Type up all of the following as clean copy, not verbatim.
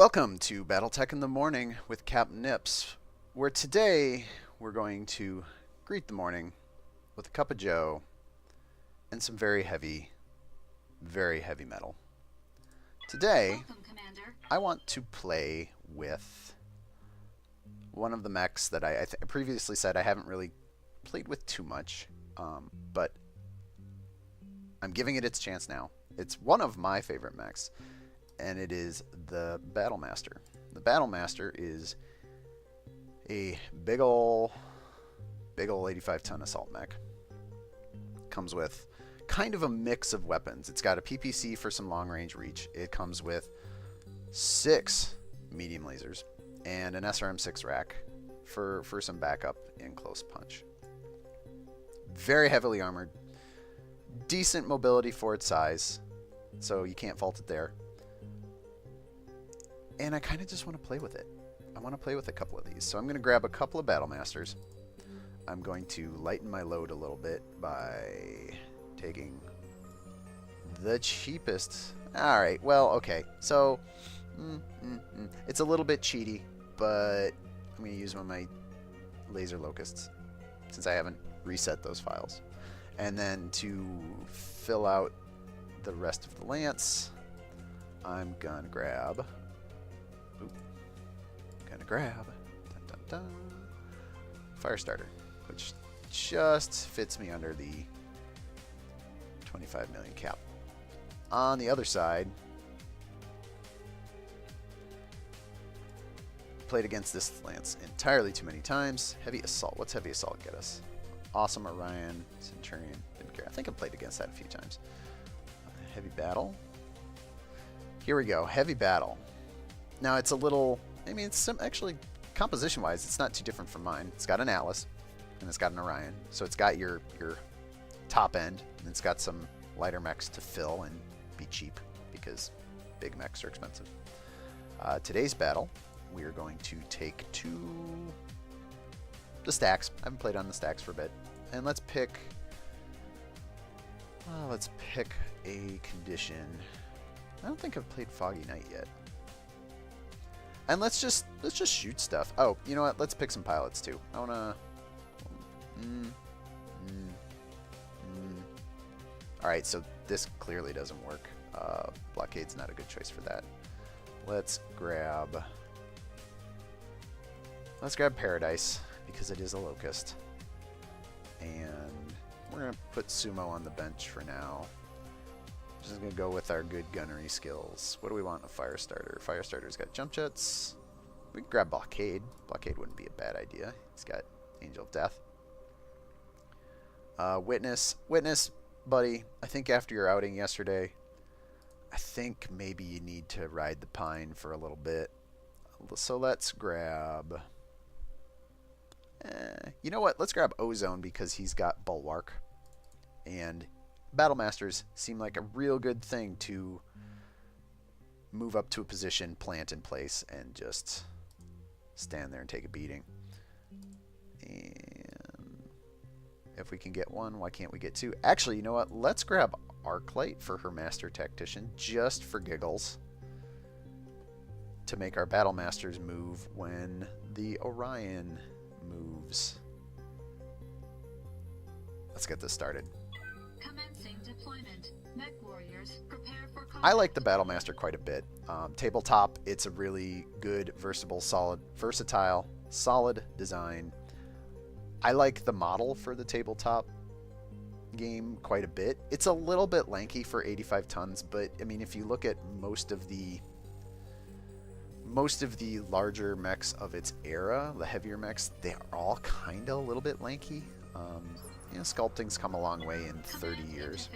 Welcome to BattleTech in the Morning with Captain Nips, where today we're going to greet the morning with a cup of joe and some very heavy metal. Today, Welcome, Commander. I want to play with one of the mechs that I previously said I haven't really played with too much, but I'm giving it its chance now. It's one of my favorite mechs, and it is the Battlemaster. The Battlemaster is a big ol' 85-ton assault mech. Comes with kind of a mix of weapons. It's got a PPC for some long-range reach. It comes with 6 medium lasers and an SRM-6 rack for some backup in close punch. Very heavily armored. Decent mobility for its size, so you can't fault it there. And I kind of just want to play with it. I want to play with a couple of these. So I'm going to grab a couple of Battlemasters. I'm going to lighten my load a little bit by taking the cheapest. Alright, well, okay. So, it's a little bit cheaty, but I'm going to use one of my laser locusts since I haven't reset those files. And then to fill out the rest of the lance, I'm going to grab... Firestarter, which just fits me under the 25 million cap. On the other side, played against this lance entirely too many times. Heavy assault. What's heavy assault get us? Awesome Orion, Centurion, didn't care. I think I've played against that a few times. Heavy battle. Here we go. Heavy battle. Now it's a little. I mean, it's actually, composition-wise, it's not too different from mine. It's got an Atlas, and it's got an Orion. So it's got your top end, and it's got some lighter mechs to fill and be cheap, because big mechs are expensive. Today's battle, we are going to take to the stacks. I haven't played on the stacks for a bit. And let's pick a condition. I don't think I've played Foggy Night yet. And let's just shoot stuff. Oh, you know what? Let's pick some pilots too. I wanna. All right, so this clearly doesn't work. Blockade's not a good choice for that. Let's grab Paradise because it is a locust, and we're gonna put Sumo on the bench for now. Just gonna go with our good gunnery skills. What do we want in a Firestarter? Firestarter's got jump jets. We can grab Blockade. Blockade wouldn't be a bad idea. He's got Angel of Death. Witness, buddy. I think after your outing yesterday, I think maybe you need to ride the pine for a little bit. So let's grab. You know what? Let's grab Ozone because he's got Bulwark, and Battlemasters seem like a real good thing to move up to a position, plant in place, and just stand there and take a beating. And if we can get one, why can't we get two? Actually, you know what? Let's grab Arclight for her Master Tactician, just for giggles, to make our Battlemasters move when the Orion moves. Let's get this started. Commencing deployment. Mech warriors, prepare for combat. I like the Battlemaster quite a bit. Tabletop, it's a really good, versatile, solid design. I like the model for the tabletop game quite a bit. It's a little bit lanky for 85 tons, but I mean, if you look at most of the larger mechs of its era, the heavier mechs, they are all kind of a little bit lanky. You know, sculpting's come a long way in 30 years.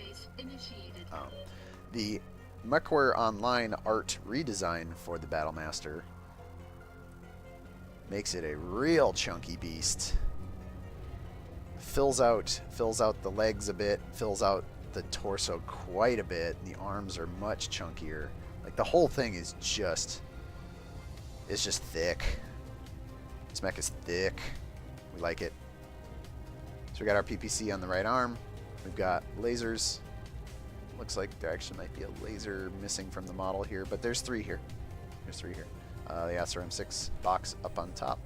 The MechWarrior Online art redesign for the Battlemaster makes it a real chunky beast. Fills out the legs a bit, fills out the torso quite a bit, and the arms are much chunkier. Like, the whole thing is just thick. This mech is thick. We like it. So we got our PPC on the right arm. We've got lasers. Looks like there actually might be a laser missing from the model here, but there's 3 here. There's 3 here. The SRM 6 box up on top.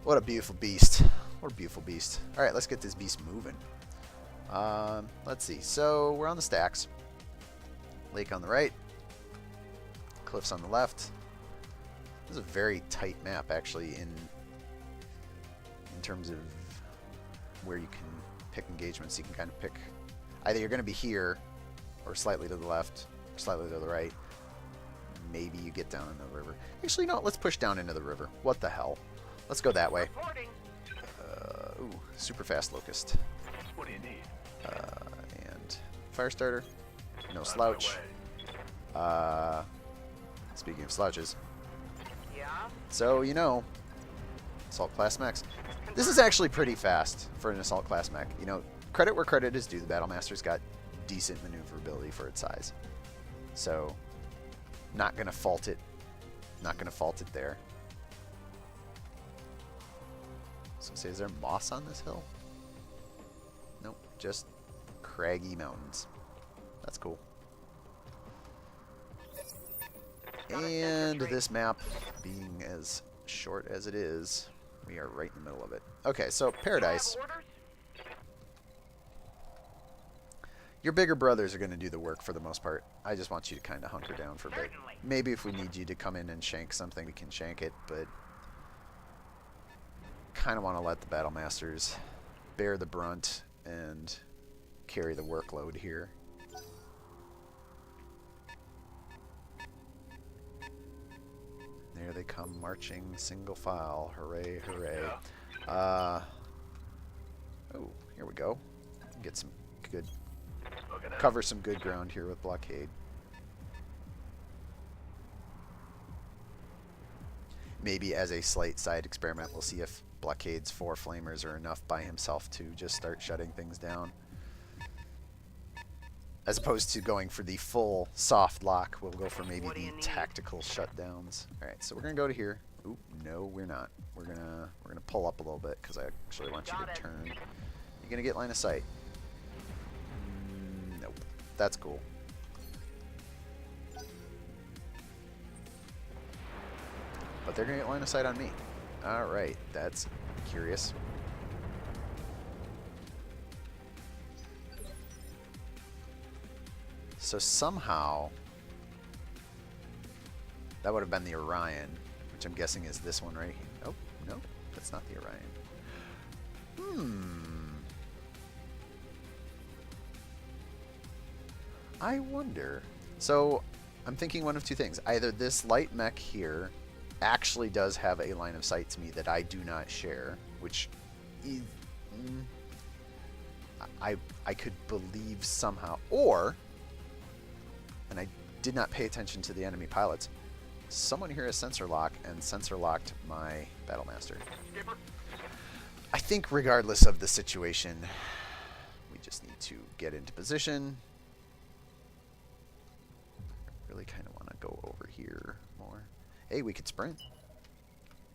What a beautiful beast. What a beautiful beast. Alright, let's get this beast moving. Let's see. So, we're on the stacks. Lake on the right. Cliffs on the left. This is a very tight map, actually, in terms of where you can pick engagements. You can kind of pick either you're going to be here, or slightly to the left, or slightly to the right. Maybe you get down into the river. Actually, no, let's push down into the river. What the hell? Let's go that way. Ooh, super fast locust. What do you need? And fire starter. No slouch. Speaking of slouches. Yeah? So, you know, assault class mechs. This is actually pretty fast for an assault class mech. You know, credit where credit is due. The Battlemasters got decent maneuverability for its size. So, not going to fault it. Not going to fault it there. So, say, is there moss on this hill? Nope, just craggy mountains. That's cool. And this map, being as short as it is, we are right in the middle of it. Okay, so Paradise. Your bigger brothers are going to do the work for the most part. I just want you to kind of hunker down for a bit. Maybe if we need you to come in and shank something, we can shank it, but kind of want to let the Battlemasters bear the brunt and carry the workload here. There they come, marching single file. Hooray, hooray. Oh, here we go. Get some good... Cover some good ground here with blockade. Maybe as a slight side experiment, we'll see if blockade's 4 flamers are enough by himself to just start shutting things down. As opposed to going for the full soft lock, we'll go for maybe the tactical shutdowns. Alright, so we're gonna go to here. Oop, no, we're not. We're gonna pull up a little bit because I actually want you to turn. You gonna get line of sight? Nope. That's cool. But they're gonna get line of sight on me. Alright, that's curious. So somehow, that would have been the Orion, which I'm guessing is this one right here. Oh, no, that's not the Orion. I wonder. So, I'm thinking one of two things. Either this light mech here actually does have a line of sight to me that I do not share, which is, I could believe somehow, or... and I did not pay attention to the enemy pilots. Someone here has sensor lock and sensor locked my Battlemaster. I think regardless of the situation, we just need to get into position. I really kind of want to go over here more. Hey, we could sprint.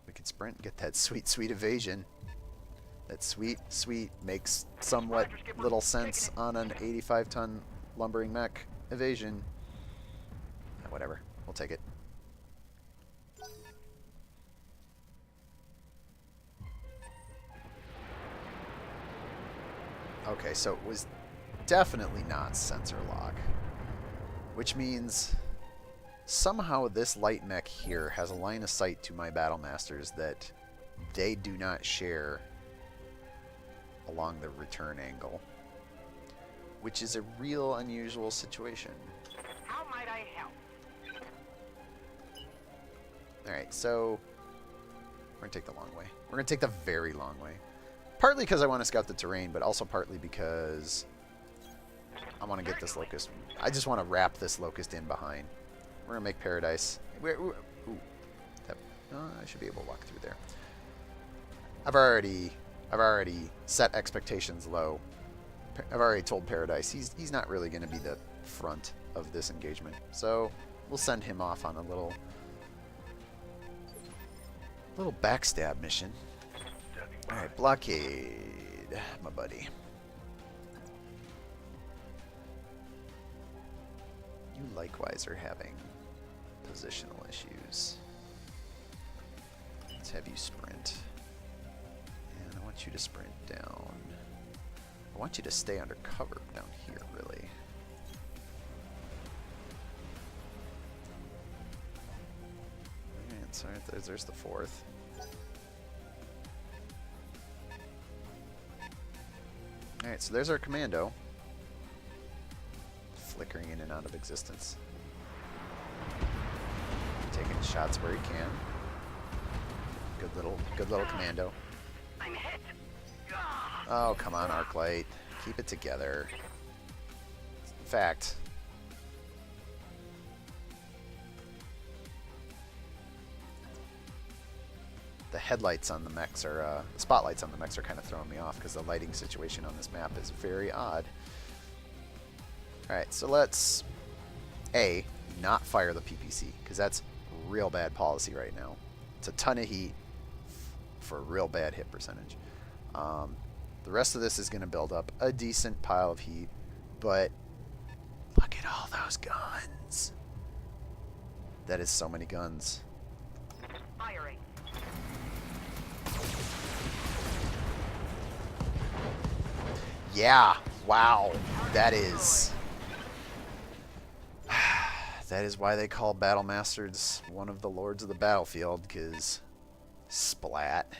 We could sprint and get that sweet, sweet evasion. That sweet, sweet makes somewhat little sense on an 85-ton lumbering mech evasion. Whatever. We'll take it. Okay, so it was definitely not sensor lock. Which means somehow this light mech here has a line of sight to my Battlemasters that they do not share along the return angle. Which is a real unusual situation. How might I help? Alright, so we're going to take the long way. We're going to take the very long way. Partly because I want to scout the terrain, but also partly because I want to get this locust. I just want to wrap this locust in behind. We're going to make Paradise. Ooh, I should be able to walk through there. I've already set expectations low. I've already told Paradise he's not really going to be the front of this engagement. So we'll send him off on a little backstab mission. Alright, blockade, my buddy. You likewise are having positional issues. Let's have you sprint. And I want you to sprint down. I want you to stay under cover down here, really. Alright, so there's the fourth. Alright, so there's our commando. Flickering in and out of existence. Taking shots where he can. Good little commando. I'm hit. Oh, come on, Arclight. Keep it together. In fact, the headlights on the mechs are, the spotlights on the mechs are kind of throwing me off because the lighting situation on this map is very odd. Alright, so let's, A, not fire the PPC, because that's real bad policy right now. It's a ton of heat for a real bad hit percentage. The rest of this is going to build up a decent pile of heat, but look at all those guns. That is so many guns. Firing. Yeah, wow, that is... That is why they call Battlemasters one of the lords of the battlefield, because splat.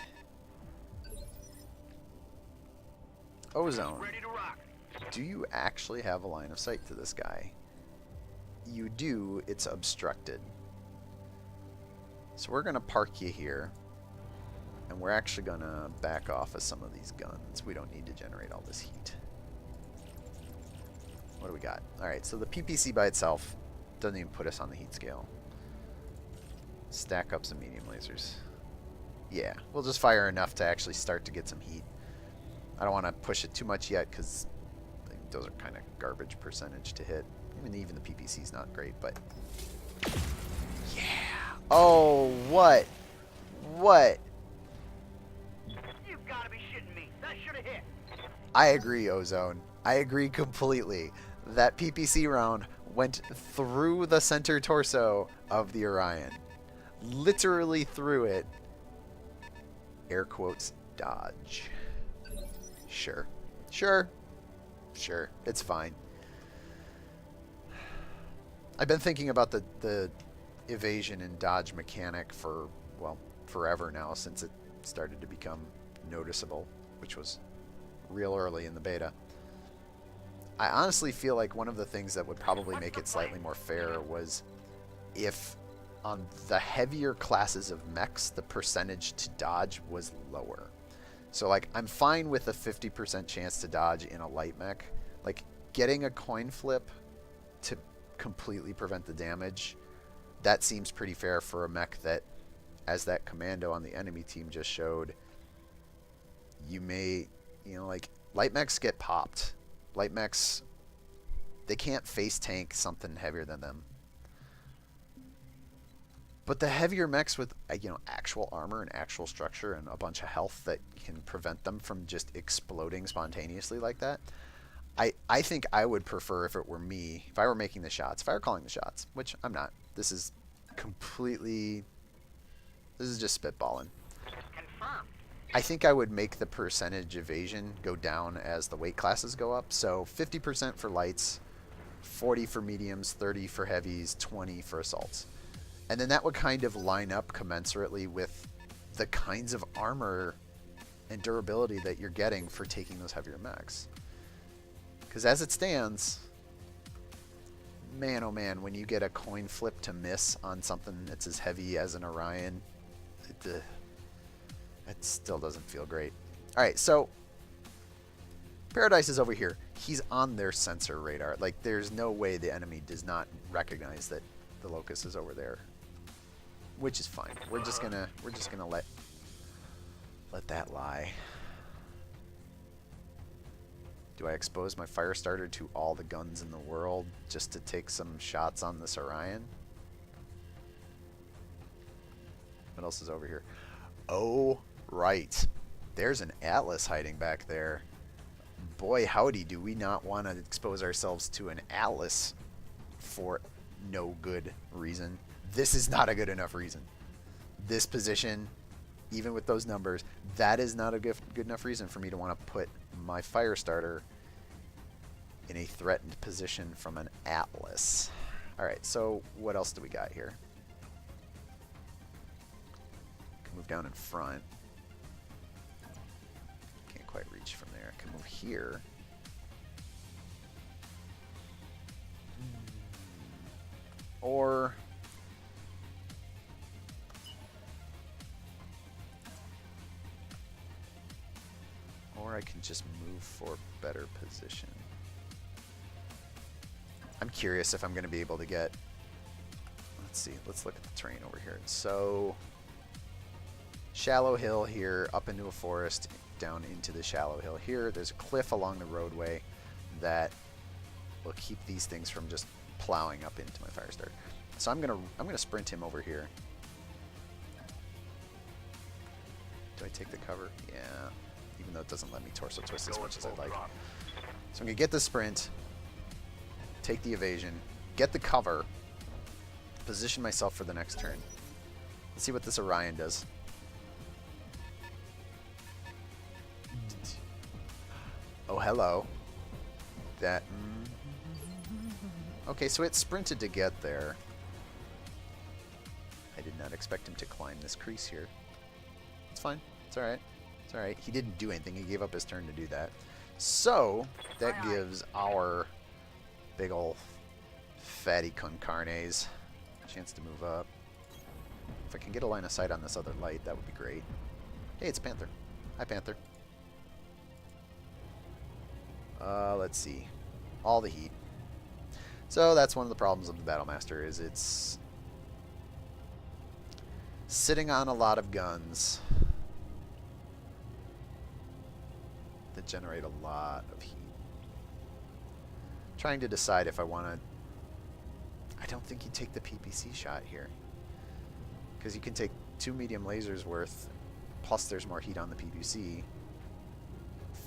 Ozone. Ready to rock. Do you actually have a line of sight to this guy? You do, it's obstructed. So we're going to park you here. And we're actually going to back off of some of these guns. We don't need to generate all this heat. What do we got? Alright, so the PPC by itself doesn't even put us on the heat scale. Stack up some medium lasers. Yeah, we'll just fire enough to actually start to get some heat. I don't want to push it too much yet because those are kind of garbage percentage to hit. Even the PPC is not great, but... Yeah! Oh, what? What? You've got to be shitting me. That should have hit. I agree, Ozone. I agree completely. That PPC round went through the center torso of the Orion. Literally through it. Air quotes, dodge. Sure. Sure. Sure. It's fine. I've been thinking about the evasion and dodge mechanic for, well, forever now, since it started to become noticeable, which was real early in the beta. I honestly feel like one of the things that would probably make it slightly more fair was if on the heavier classes of mechs, the percentage to dodge was lower. So, like, I'm fine with a 50% chance to dodge in a light mech. Like, getting a coin flip to completely prevent the damage, that seems pretty fair for a mech that, as that commando on the enemy team just showed, you may, you know, like, light mechs get popped. Light mechs, they can't face tank something heavier than them. But the heavier mechs with, you know, actual armor and actual structure and a bunch of health that can prevent them from just exploding spontaneously like that, I think I would prefer, if it were me, if I were making the shots, if I were calling the shots, which I'm not. This is completely, this is just spitballing. Confirmed. I think I would make the percentage evasion go down as the weight classes go up. So 50% for lights, 40 for mediums, 30 for heavies, 20 for assaults. And then that would kind of line up commensurately with the kinds of armor and durability that you're getting for taking those heavier mechs. Because as it stands, man oh man, when you get a coin flip to miss on something that's as heavy as an Orion, it still doesn't feel great. Alright, so Paradise is over here. He's on their sensor radar. Like, there's no way the enemy does not recognize that the Locust is over there. Which is fine. We're just gonna let that lie. Do I expose my fire starter to all the guns in the world just to take some shots on this Orion? What else is over here? Oh, right. There's an Atlas hiding back there. Boy, howdy, do we not want to expose ourselves to an Atlas for no good reason. This is not a good enough reason. This position, even with those numbers, that is not a good enough reason for me to want to put my fire starter in a threatened position from an Atlas. Alright, so what else do we got here? Can move down in front. Can't quite reach from there. Can move here. Or I can just move for better position. I'm curious if I'm going to be able to get... Let's see. Let's look at the terrain over here. So, shallow hill here, up into a forest, down into the shallow hill here. There's a cliff along the roadway that will keep these things from just plowing up into my fire starter. So I'm gonna sprint him over here. Do I take the cover? Yeah. Even though it doesn't let me torso twist as much as I'd like. So I'm gonna get the sprint, take the evasion, get the cover, position myself for the next turn. Let's see what this Orion does. Oh, hello. That... Okay, so it sprinted to get there. I did not expect him to climb this crease here. It's fine. It's alright. It's alright. He didn't do anything. He gave up his turn to do that. So, that gives our big ol' fatty con carnes a chance to move up. If I can get a line of sight on this other light, that would be great. Hey, it's Panther. Hi, Panther. Let's see. All the heat. So that's one of the problems of the Battlemaster, is it's sitting on a lot of guns that generate a lot of heat. Trying to decide if I want to... I don't think you take the PPC shot here, because you can take 2 medium lasers worth, plus there's more heat on the PPC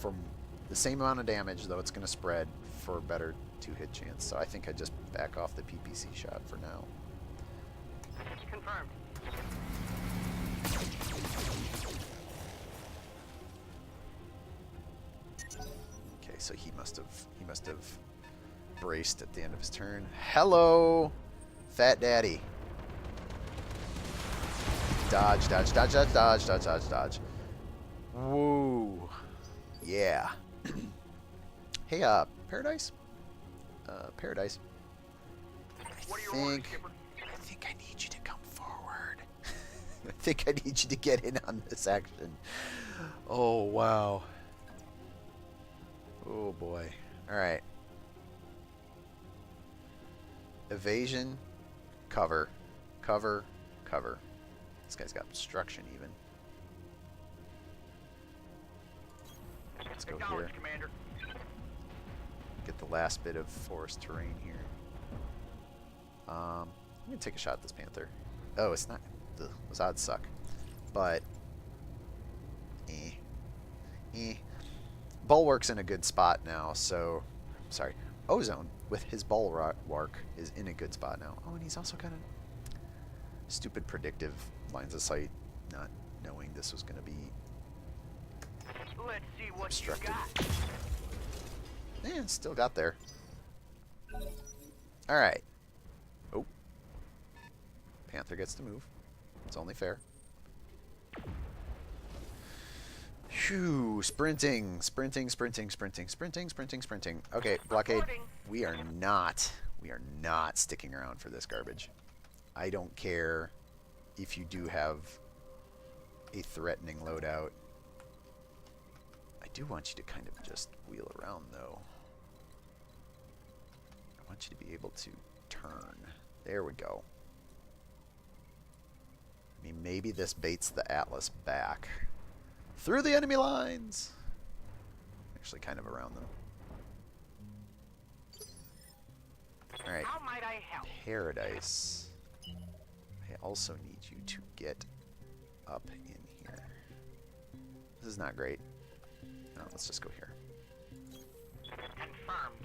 from the same amount of damage, though it's going to spread for a better 2-hit chance. So I think I just back off the PPC shot for now. Confirmed. Okay, so he must have braced at the end of his turn. Hello, Fat Daddy. Dodge, dodge, dodge, dodge, dodge, dodge, dodge, dodge. Woo. Yeah. Hey, Paradise? Paradise. I think I need you to come forward. I think I need you to get in on this action. Oh, wow. Oh, boy. Alright. Evasion. Cover. Cover. Cover. This guy's got obstruction, even. Let's go here. Commander. Get the last bit of forest terrain here. I'm gonna take a shot at this Panther. Oh, it's not. Ugh, those odds suck. But Bulwark's in a good spot now. So, sorry, Ozone with his Bulwark is in a good spot now. Oh, and he's also got a stupid predictive lines of sight, not knowing this was gonna be Let's see what obstructed. you got. Yeah, still got there. Alright. Oh. Panther gets to move. It's only fair. Phew. Sprinting. Sprinting, sprinting, sprinting, sprinting, sprinting, sprinting. Okay, Blockade. We are not sticking around for this garbage. I don't care if you do have a threatening loadout. I do want you to kind of just wheel around, though. I want you to be able to turn. There we go. I mean, maybe this baits the Atlas back. Through the enemy lines! Actually, kind of around them. Alright. How might I help? Paradise. I also need you to get up in here. This is not great. No, let's just go here. Confirmed.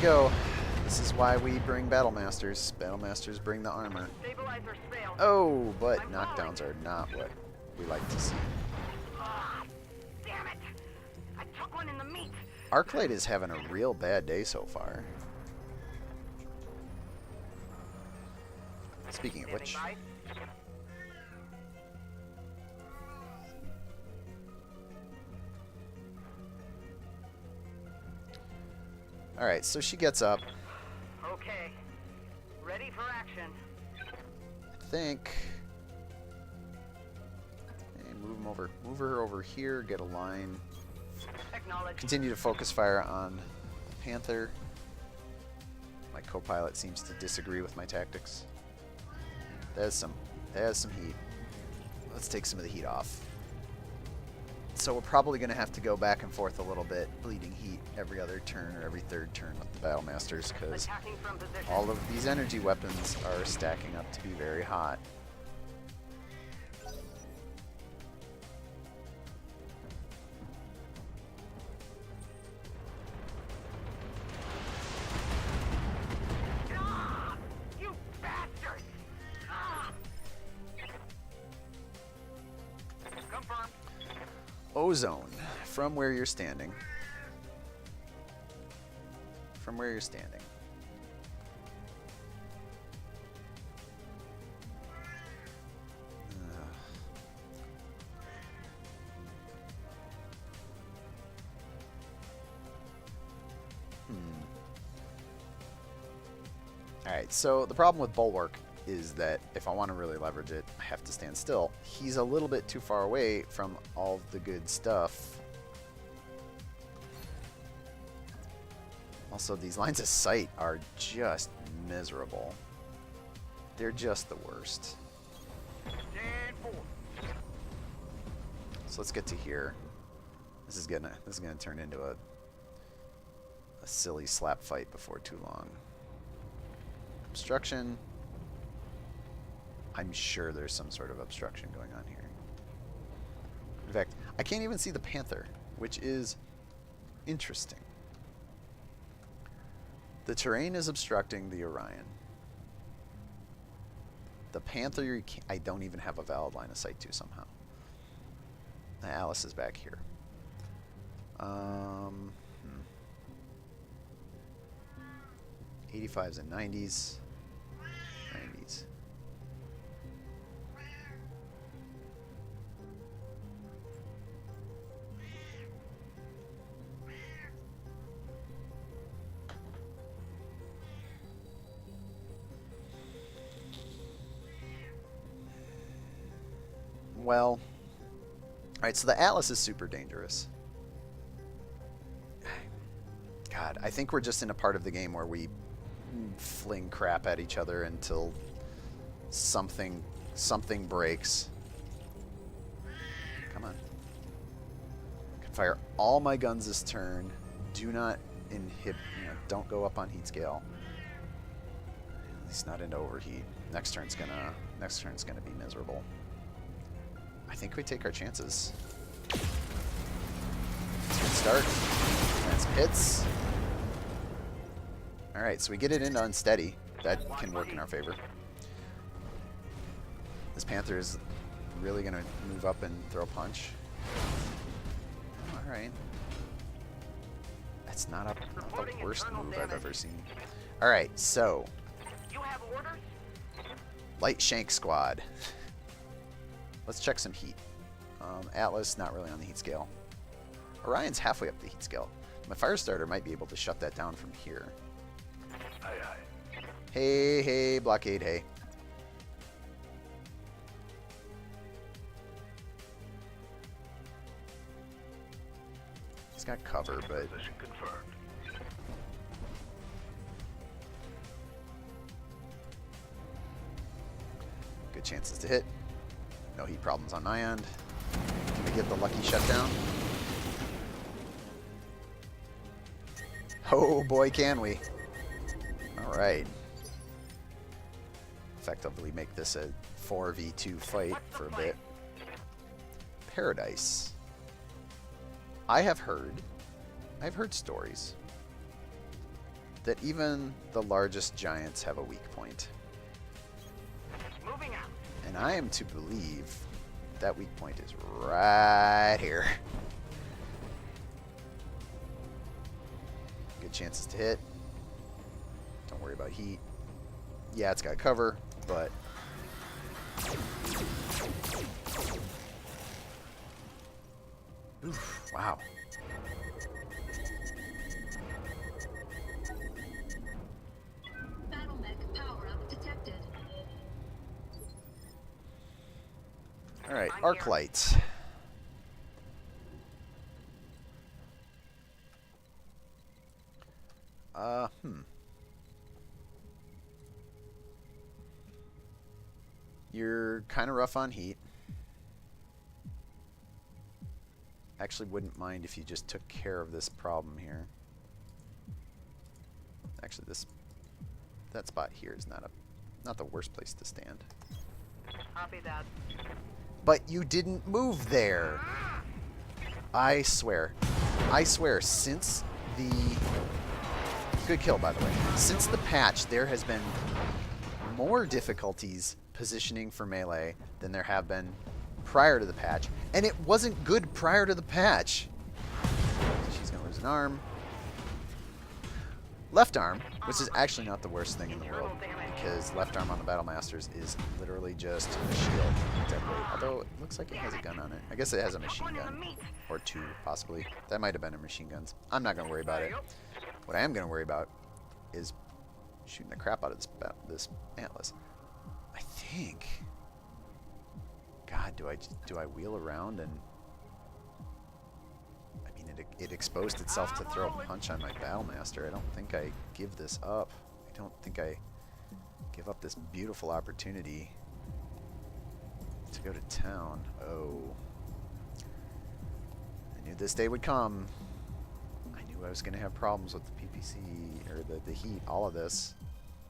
go. This is why we bring Battlemasters. Battlemasters bring the armor. Stabilizers failed. Oh, but knockdowns are not what we like to see. Ah, damn it! I took one in the meat. Arclight is having a real bad day so far. Speaking of which, Standing alright, so she gets up. by. Okay. Ready for action. I think. Hey, move her over here, get a line. Acknowledge. Continue to focus fire on the Panther. My co-pilot seems to disagree with my tactics. There's some heat. Let's take some of the heat off. So we're probably going to have to go back and forth a little bit, bleeding heat every other turn or every third turn with the Battlemasters, because Attacking from position. all of these energy weapons are stacking up to be very hot. Ah, you bastard! Ah. Confirmed. Ozone, from where you're standing. From where you're standing. Alright, so the problem with Bulwark is that if I want to really leverage it, I have to stand still. He's a little bit too far away from all the good stuff. Also, these lines of sight are just miserable. They're just the worst. Stand forward. So let's get to here. This is gonna turn into a silly slap fight before too long. Obstruction. I'm sure there's some sort of obstruction going on here. In fact, I can't even see the Panther, which is interesting. The terrain is obstructing the Orion. The Panther, I don't even have a valid line of sight to somehow. The Alice is back here. 85s and 90s. 90s. Well, alright, so the Atlas is super dangerous. God, I think we're just in a part of the game where we fling crap at each other until something breaks. Come on. I can fire all my guns this turn. Do not don't go up on heat scale. At least not into overheat. Next turn's gonna be miserable. I think we take our chances. Good start. That's hits. Alright, so we get it into unsteady. That can work in our favor. This Panther is really going to move up and throw a punch. Alright. That's not the worst move I've ever seen. Alright, so. You have orders? Light Shank Squad. Let's check some heat. Atlas, not really on the heat scale. Orion's halfway up the heat scale. My fire starter might be able to shut that down from here. Aye, aye. Hey, blockade, hey. He's got cover, but Position confirmed. good chances to hit. No heat problems on my end. Can we get the lucky shutdown? Oh boy, can we. Alright. Effectively make this a 4v2 fight for a bit. Paradise. I've heard stories that even the largest giants have a weak point. Moving out. And I am to believe that weak point is right here. Good chances to hit. Don't worry about heat. Yeah, it's got cover, but... Oof, wow. Battlemech power-up detected. Alright, I'm arc here. lights. You're kind of rough on heat. Actually wouldn't mind if you just took care of this problem here. Actually, that spot here is not the worst place to stand. Copy that. But you didn't move there. I swear, since the... Good kill, by the way. Since the patch, there has been more difficulties positioning for melee than there have been prior to the patch. And it wasn't good prior to the patch. She's going to lose an arm. Left arm, which is actually not the worst thing in the world, because left arm on the Battlemasters is literally just a shield. Dead weight. Although it looks like it has a gun on it. I guess it has a machine gun. Or two, possibly. That might have been a machine guns. I'm not going to worry about it. What I am going to worry about is shooting the crap out of this Atlas. I think... God, do I wheel around and... I mean, it exposed itself to throw a punch on my Battlemaster. I don't think I give this up. I don't think I give up this beautiful opportunity to go to town. Oh. I knew this day would come. I knew I was going to have problems with the PPC, or the heat, all of this.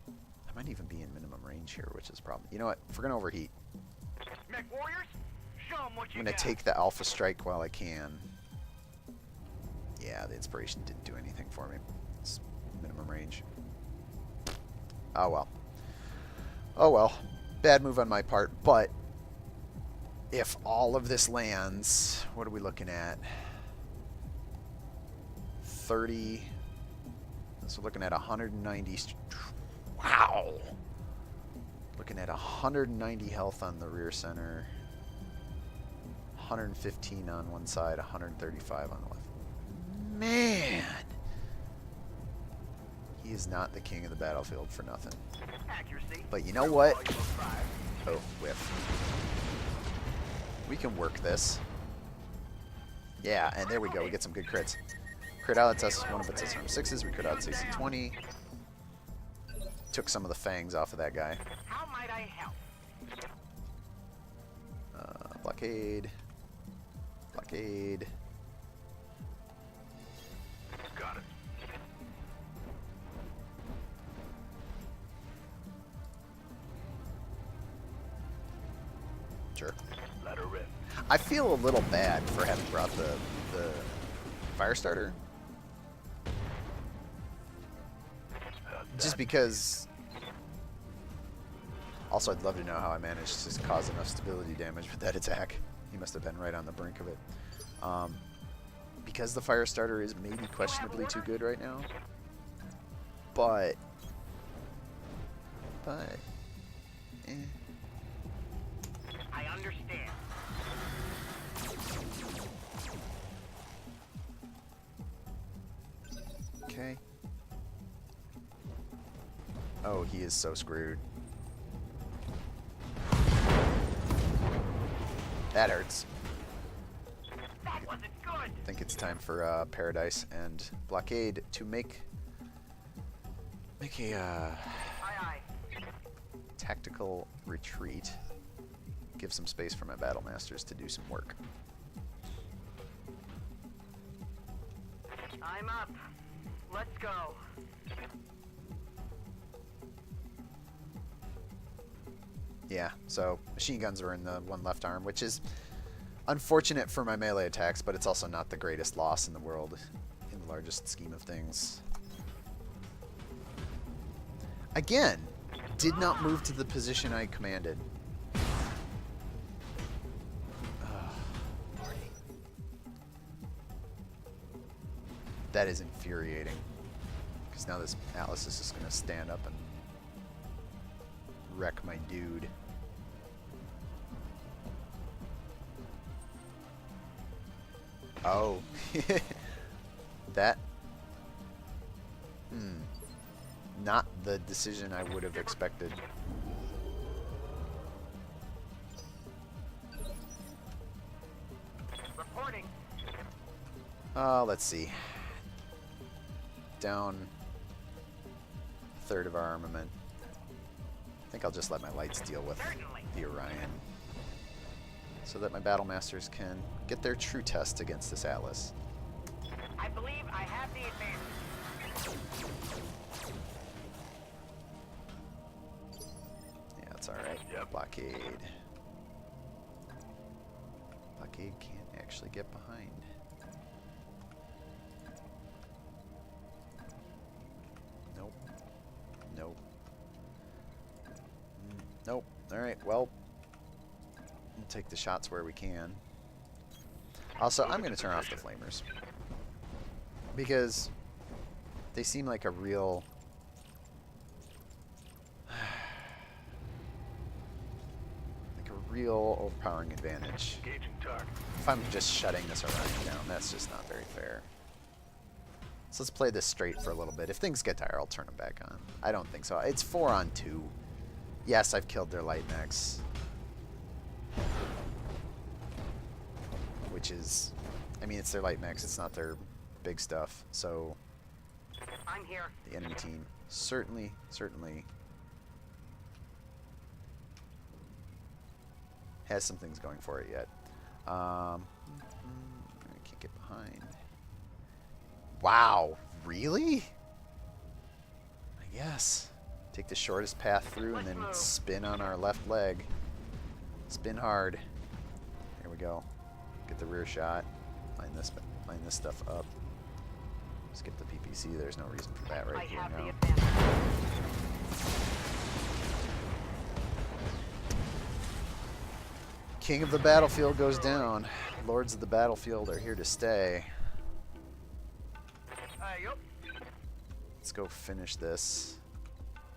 I might even be in minimum range here, which is a problem. You know what? If we're going to overheat, Mech warriors, show 'em what you I'm going got. to take the Alpha Strike while I can. Yeah, the inspiration didn't do anything for me. It's minimum range. Oh well. Oh well. Bad move on my part, but if all of this lands, what are we looking at? 30. So we're looking at 190. Wow. Looking at 190 health on the rear center. 115 on one side, 135 on the left. Man. He is not the king of the battlefield for nothing. Accuracy. But you know what? Oh, whiff. We can work this. Yeah, and there we go. We get some good crits. Crit out us one of its arm 6s. We crit out 6 and 20. Took some of the fangs off of that guy. How might I help? Blockade. Blockade. Got it. Sure. Let her rip. I feel a little bad for having brought the fire starter. Just because... Also, I'd love to know how I managed to cause enough stability damage with that attack. He must have been right on the brink of it. Because the fire starter is maybe questionably too good right now. But... Eh. I understand. Okay. Oh, he is so screwed. That hurts. That wasn't good. I think it's time for Paradise and Blockade to make a Aye, aye. tactical retreat. Give some space for my Battlemasters to do some work. I'm up. Let's go. Yeah, so machine guns are in the one left arm, which is unfortunate for my melee attacks, but it's also not the greatest loss in the world in the largest scheme of things. Again, did not move to the position I commanded. Ugh, Marty. That is infuriating. Because now this Atlas is just going to stand up and wreck my dude. Oh. That... Not the decision I would have expected. Reporting. Let's see. Down a third of our armament. I think I'll just let my lights deal with the Orion, so that my Battlemasters can get their true test against this Atlas. I believe I have the advantage. Yeah, it's alright. Blockade. Blockade can't actually get behind. Nope. Nope. Nope. Alright, well, we'll take the shots where we can. Also, I'm going to turn off the flamers, because they seem like a real... real overpowering advantage. If I'm just shutting this Orion down, that's just not very fair. So let's play this straight for a little bit. If things get dire, I'll turn them back on. I don't think so. It's 4 on 2. Yes, I've killed their light mechs. Which is... I mean, it's their light mechs. It's not their big stuff. So... I'm here. The enemy team certainly has some things going for it yet. I can't get behind. Wow, really? I guess. Take the shortest path through and then spin on our left leg. Spin hard. Here we go. Get the rear shot. Line this stuff up. Skip the PPC. There's no reason for that right here now. King of the battlefield goes down. Lords of the battlefield are here to stay. Let's go finish this.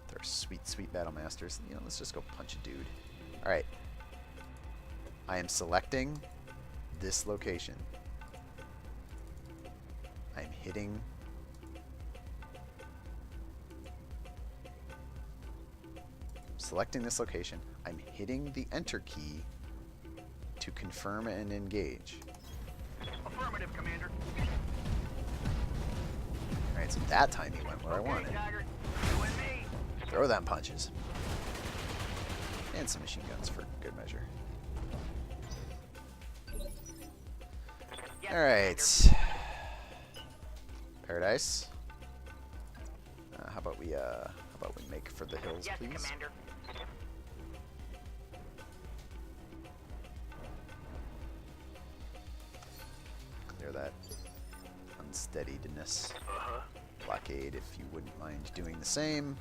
With our sweet, sweet Battlemasters. You know, let's just go punch a dude. Alright. I am selecting this location. I'm hitting... Selecting this location. I'm hitting the Enter key to confirm and engage. Affirmative, Commander. Alright, so that time he went where I wanted. Throw them punches. And some machine guns for good measure. Alright. Paradise. How about we make for the hills, Yes, please? Commander. Clear that unsteadiness. Blockade, if you wouldn't mind doing the same.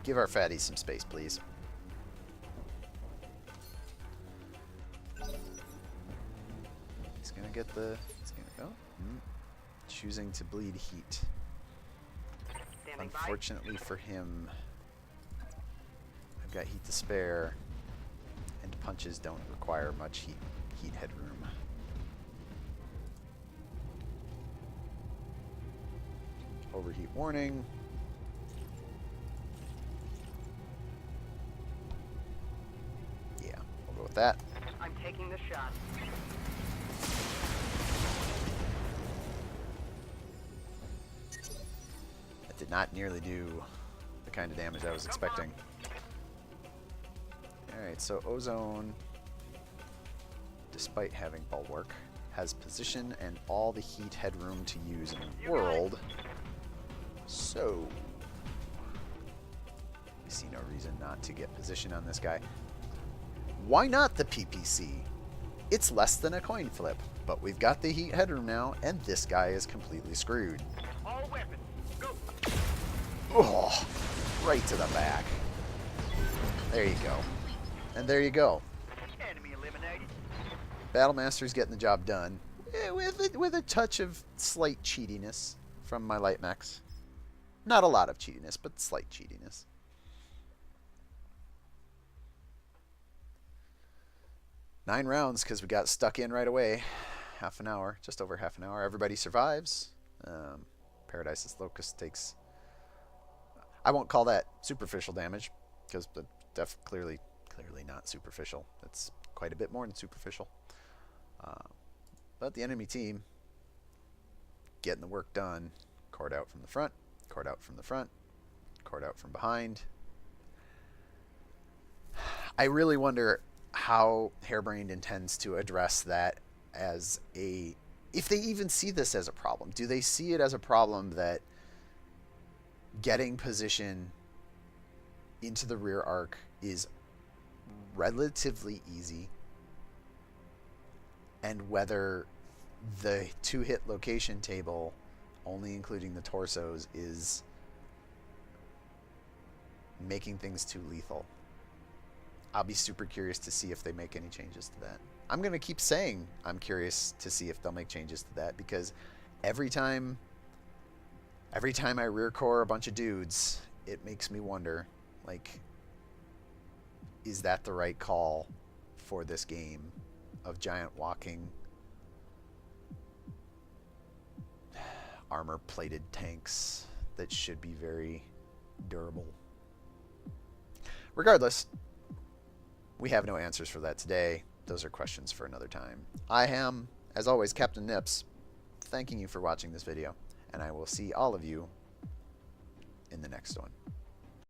Give our fatties some space, please. He's gonna get the... He's gonna go. Choosing to bleed heat. Unfortunately for him, I've got heat to spare, and punches don't require much heat headroom. Overheat warning. Yeah, we'll go with that. I'm taking the shot. That did not nearly do the kind of damage I was expecting. Alright, so Ozone, despite having bulwark, has position and all the heat headroom to use in the world. So, we see no reason not to get position on this guy. Why not the PPC? It's less than a coin flip, but we've got the heat headroom now, and this guy is completely screwed. All weapons, go. Oh, right to the back. There you go. And there you go. Enemy eliminated. Battlemasters getting the job done. With a touch of slight cheatiness from my light mechs. Not a lot of cheatiness, but slight cheatiness. Nine rounds because we got stuck in right away. Half an hour, just over half an hour. Everybody survives. Paradise's Locust takes... I won't call that superficial damage because clearly not superficial. It's quite a bit more than superficial. But the enemy team getting the work done. Cord out from the front, cord out from the front, cord out from behind. I really wonder how Harebrained intends to address that as a... If they even see this as a problem. Do they see it as a problem that getting position into the rear arc is relatively easy, and whether the 2-hit location table, only including the torsos, is making things too lethal? I'll be super curious to see if they make any changes to that. I'm going to keep saying I'm curious to see if they'll make changes to that, because every time I rear core a bunch of dudes, it makes me wonder, like, is that the right call for this game of giant walking armor-plated tanks that should be very durable? Regardless, we have no answers for that today. Those are questions for another time. I am, as always, Captain Nips, thanking you for watching this video, and I will see all of you in the next one.